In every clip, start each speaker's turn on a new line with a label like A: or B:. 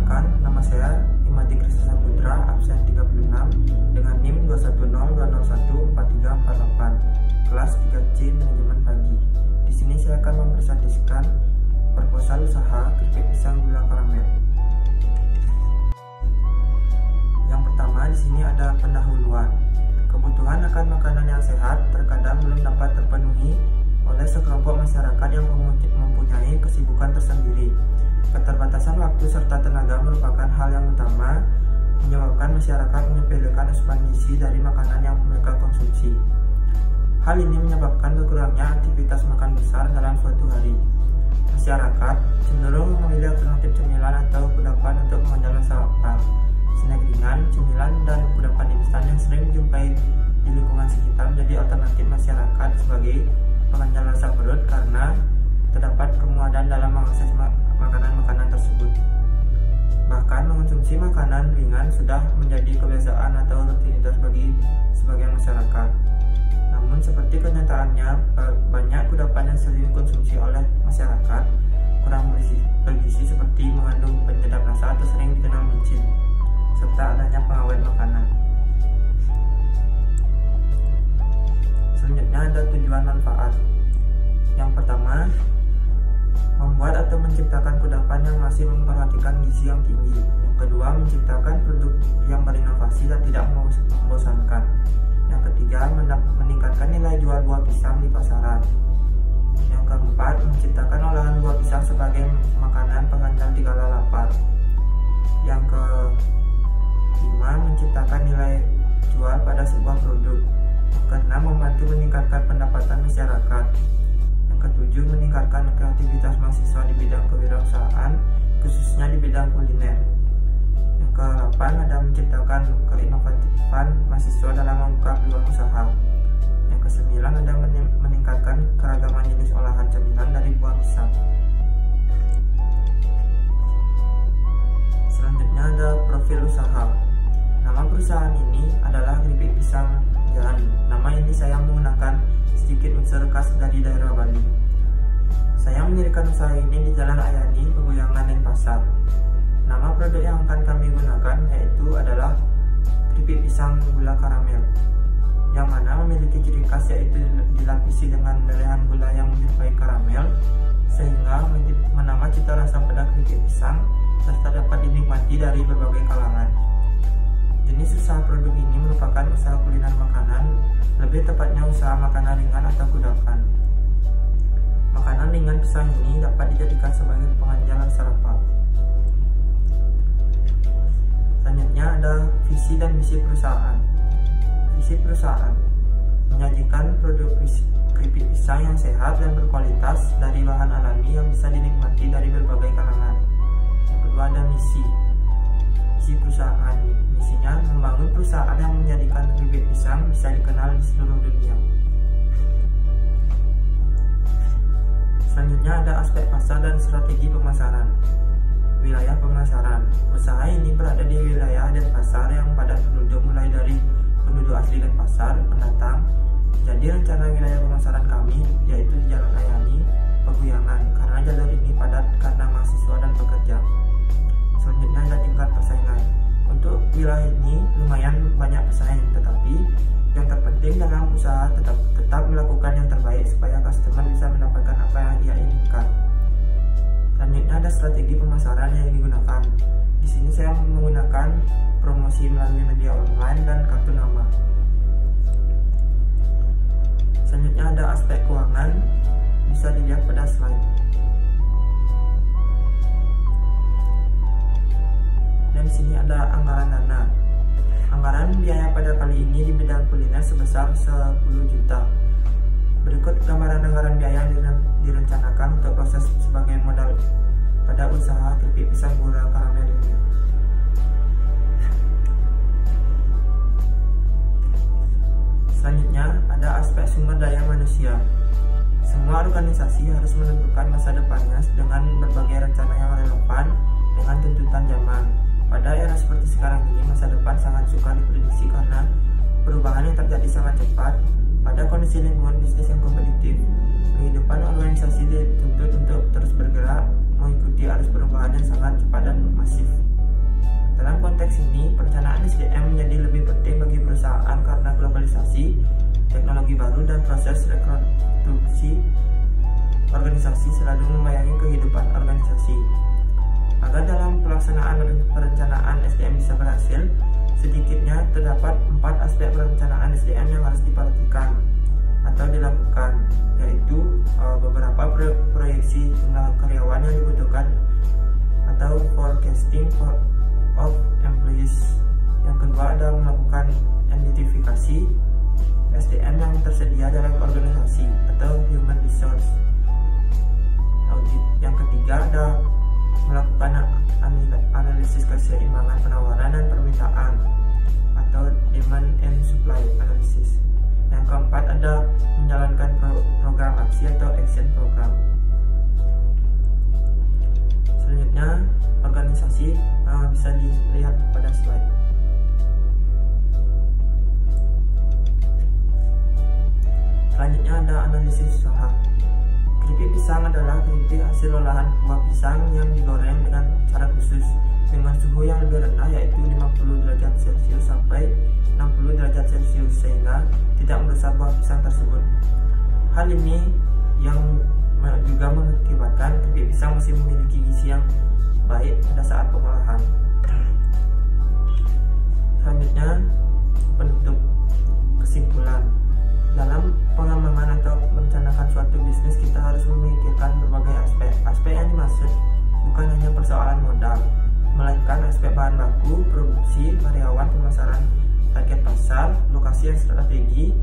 A: Perkenalkan, nama saya Imadi Krista Saputra, absen 36 dengan NIM 21020143448, kelas 3C Manajemen Pagi. Di sini saya akan mempresentasikan proposal usaha keripik pisang gula karamel. Yang pertama di sini ada pendahuluan. Kebutuhan akan makanan yang sehat terkadang belum dapat terpenuhi oleh sekelompok masyarakat yang mempunyai kesibukan tersendiri. Keterbatasan waktu serta tenaga merupakan hal yang utama menyebabkan masyarakat menyepelekan asupan gizi dari makanan yang mereka konsumsi. Hal ini menyebabkan berkurangnya aktivitas makan besar dalam suatu hari. Masyarakat cenderung memilih alternatif cemilan atau kudapan untuk mengenyangkan lapar. Snack ringan, cemilan, dan kudapan instan yang sering dijumpai di lingkungan sekitar menjadi alternatif masyarakat sebagai pengenyang rasa perut karena terdapat kemudahan dalam mengakses makanan-makanan tersebut. Bahkan mengonsumsi makanan ringan sudah menjadi kebiasaan atau rutinitas bagi sebagian masyarakat. Namun seperti kenyataannya, banyak kudapan yang sering dikonsumsi oleh masyarakat kurang bergizi seperti mengandung penyedap rasa atau sering dikenal micin, serta adanya pengawet makanan. Selanjutnya ada tujuan manfaat. Yang pertama, membuat atau menciptakan kudapan yang masih memperhatikan gizi yang tinggi. Yang kedua, menciptakan produk yang berinovasi dan tidak membosankan. Yang ketiga, meningkatkan nilai jual buah pisang di pasaran. Yang keempat, menciptakan olahan buah pisang sebagai makanan pengantar dikala lapar. Yang kelima, menciptakan nilai jual pada sebuah produk. Yang keenam, membantu meningkatkan pendapatan masyarakat. Yang ketujuh, meningkatkan kreativitas mahasiswa di bidang kewirausahaan, khususnya di bidang kuliner. Yang ke-8 ada menciptakan keinovativan mahasiswa dalam membuka peluang usaha. Yang ke-9 ada meningkatkan keragaman jenis olahan cemilan dari buah pisang. Selanjutnya ada profil usaha. Nama perusahaan ini adalah Keripik Pisang Jalan. Nama ini saya menggunakan sedikit unsur khas dari daerah Bali. Saya mendirikan usaha ini di Jalan Ayani, Peguyangan, Denpasar. Nama produk yang akan kami gunakan yaitu adalah keripik pisang gula karamel, yang mana memiliki ciri khas yaitu dilapisi dengan lelehan gula yang menyerupai karamel, sehingga menambah cita rasa pada keripik pisang serta dapat dinikmati dari berbagai kalangan. Jenis usaha produk ini merupakan usaha kuliner makanan, lebih tepatnya usaha makanan ringan atau kudapan. Makanan ringan pisang ini dapat dijadikan sebagai penganjar rasa lapar. Selanjutnya ada visi dan misi perusahaan. Visi perusahaan menyajikan produk keripik pisang yang sehat dan berkualitas dari bahan alami yang bisa dinikmati dari berbagai kalangan. Yang kedua ada misi. Misi perusahaan, misinya membangun perusahaan yang menjadikan keripik pisang bisa dikenal di seluruh dunia. Selanjutnya ada aspek pasar dan strategi pemasaran. Wilayah pemasaran. Usaha ini berada di wilayah Denpasar yang padat penduduk mulai dari penduduk asli Denpasar, pendatang. Jadi rencana wilayah pemasaran kami yaitu di Jalan Ayani, Peguyangan, karena jalur ini padat karena mahasiswa dan pekerja. Selanjutnya ada tingkat persaingan. Untuk wilayah ini lumayan banyak pesaing, tetapi yang terpenting dalam usaha tetap melakukan yang terbaik supaya customer bisa mendapatkan apa yang ia inginkan. Selanjutnya ada strategi pemasaran yang digunakan. Di sini saya menggunakan promosi melalui media online dan kartu nama. Selanjutnya ada aspek keuangan, bisa dilihat pada slide. Dan di sini ada anggaran dana. Anggaran biaya pada kali ini di bidang kuliner sebesar 10 juta. Berikut gambaran anggaran biaya yang direncanakan untuk proses sebagai modal pada usaha keripik pisang gula karamel ini. Selanjutnya ada aspek sumber daya manusia. Semua organisasi harus menentukan masa depannya dengan berbagai rencana yang relevan dengan tuntutan zaman. Pada era seperti sekarang ini, masa depan sangat sukar diprediksi karena perubahan yang terjadi sangat cepat. Pada kondisi lingkungan bisnis yang kompetitif, kehidupan organisasi dituntut untuk terus bergerak mengikuti arus perubahan yang sangat cepat dan masif. Dalam konteks ini, perencanaan SDM menjadi lebih penting bagi perusahaan karena globalisasi, teknologi baru, dan proses rekonstruksi organisasi selalu membayangi kehidupan organisasi. Agar dalam pelaksanaan perencanaan SDM bisa berhasil, sedikitnya terdapat 4 aspek perencanaan SDM yang harus diperhatikan atau dilakukan, yaitu beberapa proyeksi jumlah karyawan yang dibutuhkan atau forecasting of employees. Yang kedua ada melakukan identifikasi SDM yang tersedia dalam organisasi atau human resource audit. Yang ketiga ada melakukan analisis keseimbangan penawaran dan permintaan atau demand and supply analysis. Yang keempat ada menjalankan program aksi atau action program. Selanjutnya organisasi bisa dilihat pada slide. Selanjutnya ada analisis usaha. Keripik pisang adalah keripik hasil olahan buah pisang yang digoreng dengan cara khusus dengan suhu yang lebih rendah, yaitu 50 derajat Celcius sampai 60 derajat Celcius, sehingga tidak merusak buah pisang tersebut. Hal ini yang juga mengakibatkan keripik pisang masih memiliki gizi yang baik pada saat pengolahan. Selanjutnya penutup. Kesimpulan, dalam pengembangan atau merencanakan suatu bisnis, kita harus memikirkan berbagai aspek. Aspek yang dimaksud bukan hanya persoalan modal, melainkan aspek bahan baku, produksi, karyawan, pemasaran, target pasar, lokasi yang strategi,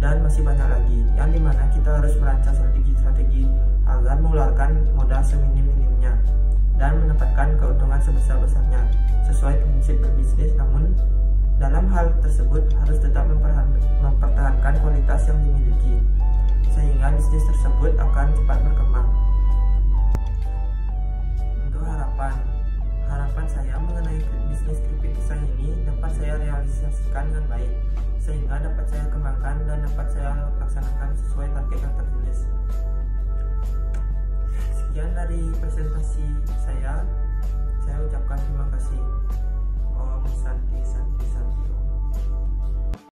A: dan masih banyak lagi, yang dimana kita harus merancang strategi-strategi agar mengeluarkan modal seminim-minimnya dan mendapatkan keuntungan sebesar-besarnya sesuai prinsip berbisnis. Namun dalam hal tersebut harus tetap mempertahankan kualitas yang dimiliki, sehingga bisnis tersebut akan cepat berkembang. Untuk harapan saya mengenai bisnis keripik pisang ini dapat saya realisasikan dengan baik, sehingga dapat saya kembangkan dan dapat saya laksanakan sesuai target yang tertulis. Sekian dari presentasi saya ucapkan terima kasih. Om Santi Santi Santi.